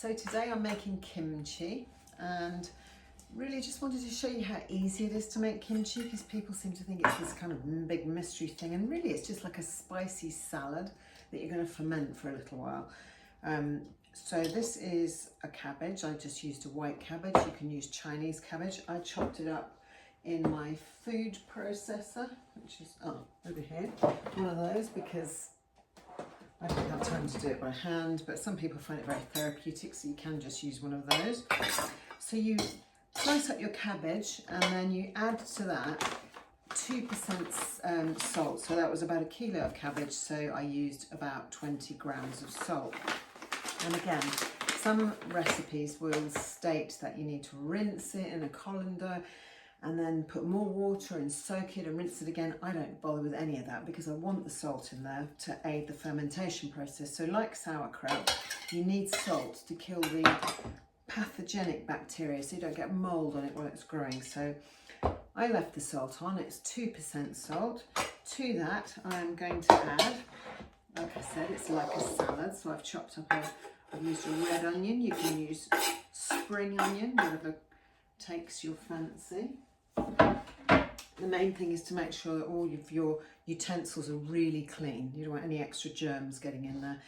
So today I'm making kimchi, and really just wanted to show you how easy it is to make kimchi, because people seem to think it's this kind of big mystery thing, and really it's just like a spicy salad that you're going to ferment for a little while. So this is a cabbage. I just used a white cabbage. You can use Chinese cabbage. I chopped it up in my food processor, which is over here, one of those, because I don't have time to do it by hand, but some people find it very therapeutic, so you can just use one of those. So you slice up your cabbage, and then you add to that 2% salt. So that was about a kilo of cabbage, so I used about 20 grams of salt. And again, some recipes will state that you need to rinse it in a colander and then put more water and soak it and rinse it again. I don't bother with any of that because I want the salt in there to aid the fermentation process. So like sauerkraut, you need salt to kill the pathogenic bacteria so you don't get mold on it while it's growing. So I left the salt on. It's 2% salt. To that I'm going to add, like I said, it's like a salad, so I've chopped up I've used a red onion. You can use spring onion, whatever takes your fancy. The main thing is to make sure that all of your utensils are really clean. You don't want any extra germs getting in there.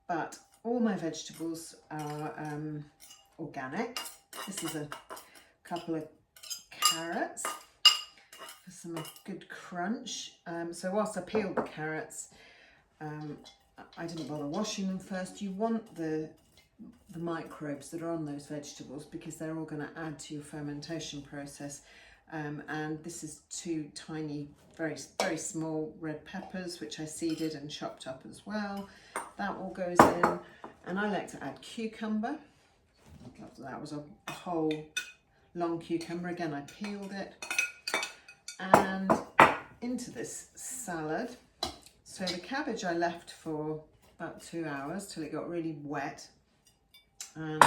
But all my vegetables are organic. This is a couple of carrots for some good crunch. So whilst I peeled the carrots, I didn't bother washing them first. You want the microbes that are on those vegetables because they're all going to add to your fermentation process. And this is 2 tiny, very small red peppers, which I seeded and chopped up as well. That all goes in. And I like to add cucumber. That was a whole long cucumber. Again, I peeled it. And into this salad. So the cabbage I left for about 2 hours till it got really wet. And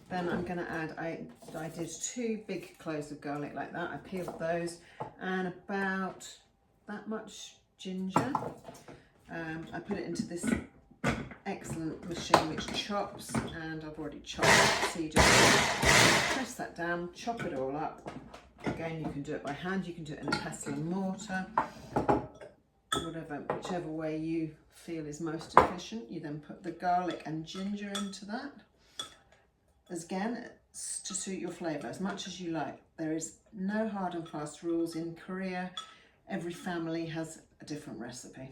then I'm going to add, I did 2 big cloves of garlic like that. I peeled those, and about that much ginger. I put it into this excellent machine which chops, and I've already chopped it. So you just press that down, chop it all up. Again, you can do it by hand, you can do it in a pestle and mortar. Whichever way you feel is most efficient. You then put the garlic and ginger into that. Again, it's to suit your flavour as much as you like. There is no hard and fast rules. In Korea, every family has a different recipe,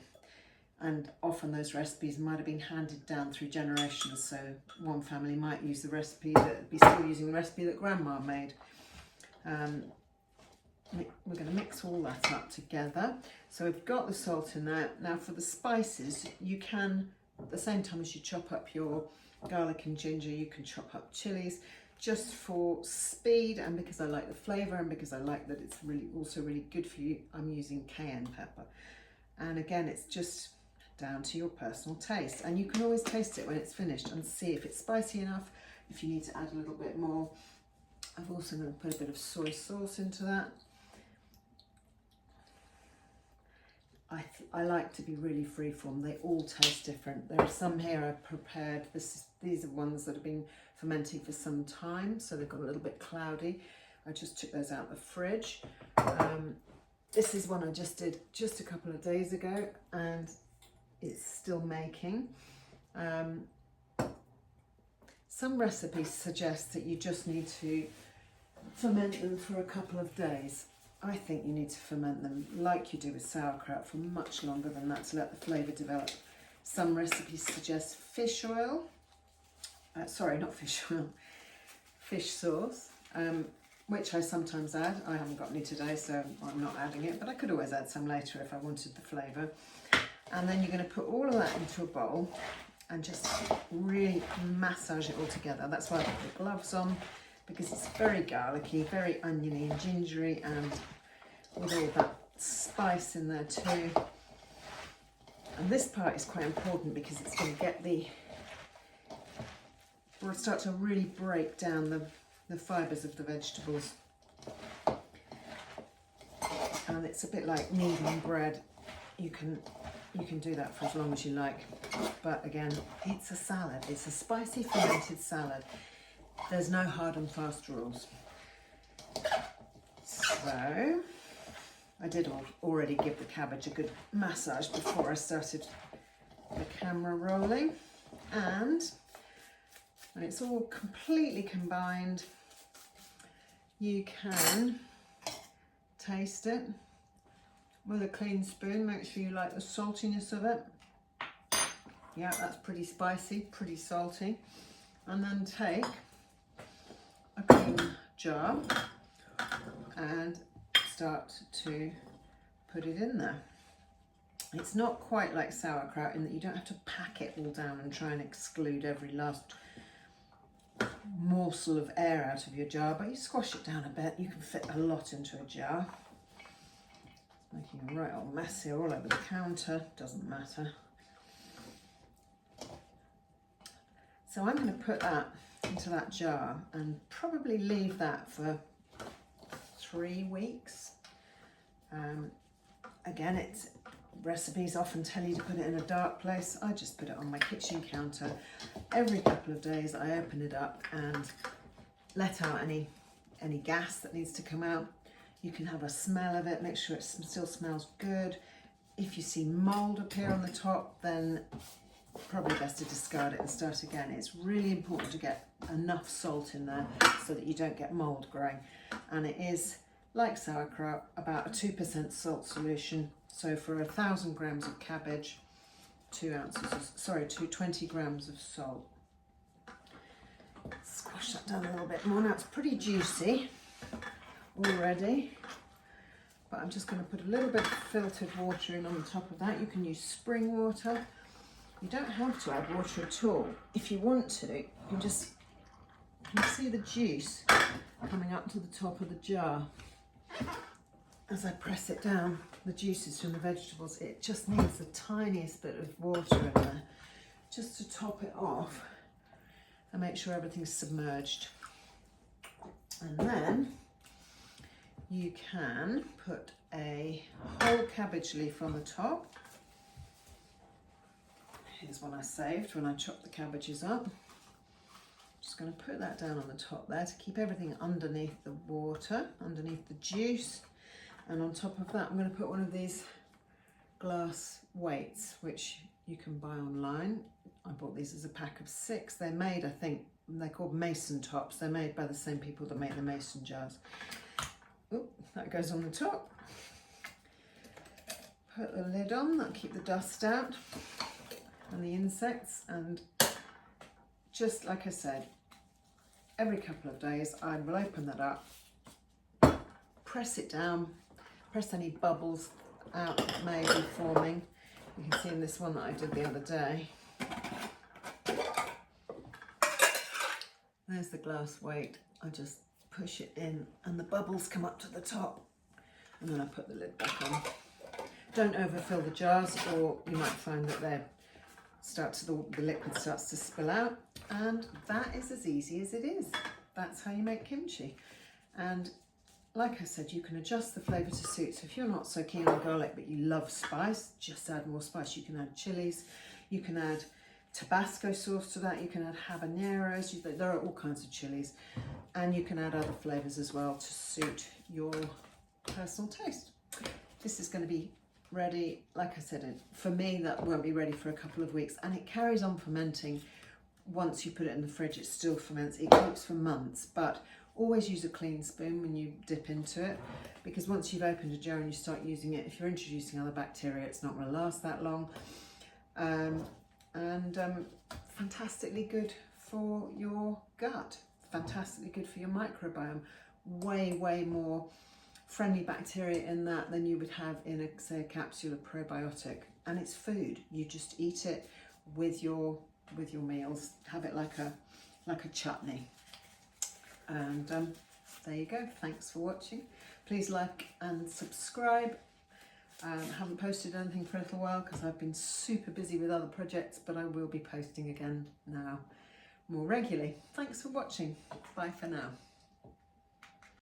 and often those recipes might have been handed down through generations. So one family might use the recipe that be still using the recipe that grandma made. We're going to mix all that up together. So we've got the salt in there. Now for the spices, you can, at the same time as you chop up your garlic and ginger, you can chop up chilies. Just for speed, and because I like the flavour, and because I like that it's also really good for you, I'm using cayenne pepper. And again, it's just down to your personal taste. And you can always taste it when it's finished and see if it's spicy enough, if you need to add a little bit more. I've also going to put a bit of soy sauce into that. I like to be really freeform. They all taste different. There are some here I've prepared. These are ones that have been fermenting for some time, so they've got a little bit cloudy. I just took those out of the fridge. This is one I just did just a couple of days ago, and it's still making. Some recipes suggest that you just need to ferment them for a couple of days. I think you need to ferment them like you do with sauerkraut for much longer than that to let the flavour develop. Some recipes suggest fish oil, sorry, not fish oil, fish sauce, which I sometimes add. I haven't got any today, so I'm not adding it, but I could always add some later if I wanted the flavour. And then you're going to put all of that into a bowl and just really massage it all together. That's why I put the gloves on, because it's very garlicky, very oniony and gingery, and with all that spice in there too. And this part is quite important because it's going to get will start to really break down the fibres of the vegetables. And it's a bit like kneading bread. You can you can do that for as long as you like. But again, it's a salad. It's a spicy fermented salad. There's no hard and fast rules. So I did already give the cabbage a good massage before I started the camera rolling. And when it's all completely combined, you can taste it with a clean spoon. Make sure you like the saltiness of it. Yeah, that's pretty spicy, pretty salty. And then take a clean jar and start to put it in there. It's not quite like sauerkraut in that you don't have to pack it all down and try and exclude every last morsel of air out of your jar, but you squash it down a bit. You can fit a lot into a jar. Making a right old mess here all over the counter, doesn't matter. So I'm going to put that into that jar and probably leave that for 3 weeks. Again, it's recipes often tell you to put it in a dark place. I just put it on my kitchen counter. Every couple of days I open it up and let out any gas that needs to come out. You can have a smell of it, make sure it still smells good. If you see mold appear on the top, then probably best to discard it and start again. It's really important to get enough salt in there so that you don't get mold growing. And it is, like sauerkraut, about a 2% salt solution. So for 1,000 grams of cabbage, 20 grams of salt. Squash that down a little bit more. Now it's pretty juicy already, but I'm just going to put a little bit of filtered water in on the top of that. You can use spring water. You don't have to add water at all. If you want to, you can see the juice coming up to the top of the jar. As I press it down, the juices from the vegetables, it just needs the tiniest bit of water in there just to top it off and make sure everything's submerged. And then you can put a whole cabbage leaf on the top. Here's one I saved when I chopped the cabbages up. Just going to put that down on the top there to keep everything underneath the water, underneath the juice. And on top of that, I'm going to put one of these glass weights, which you can buy online. I bought these as a pack of 6. They're made, I think, they're called mason tops. They're made by the same people that make the mason jars. Oop, that goes on the top. Put the lid on, that'll keep the dust out and the insects. And just like I said, every couple of days I will open that up, press it down, press any bubbles out that may be forming. You can see in this one that I did the other day. There's the glass weight. I just push it in and the bubbles come up to the top, and then I put the lid back on. Don't overfill the jars or you might find that the liquid starts to spill out, and that is as easy as it is. That's how you make kimchi. And like I said, you can adjust the flavour to suit. So if you're not so keen on garlic but you love spice, just add more spice. You can add chilies, you can add Tabasco sauce to that, you can add habaneros, there are all kinds of chilies, and you can add other flavours as well to suit your personal taste. This is going to be ready, like I said, for me that won't be ready for a couple of weeks, and it carries on fermenting. Once you put it in the fridge, it still ferments. It keeps for months, but always use a clean spoon when you dip into it, because once you've opened a jar and you start using it, if you're introducing other bacteria, it's not going to last that long. Fantastically good for your gut, fantastically good for your microbiome. Way more friendly bacteria in that than you would have in say a capsule of probiotic. And it's food. You just eat it with your meals. Have it like a chutney. And there you go. Thanks for watching. Please like and subscribe. Haven't posted anything for a little while because I've been super busy with other projects, but I will be posting again now more regularly. Thanks for watching. Bye for now.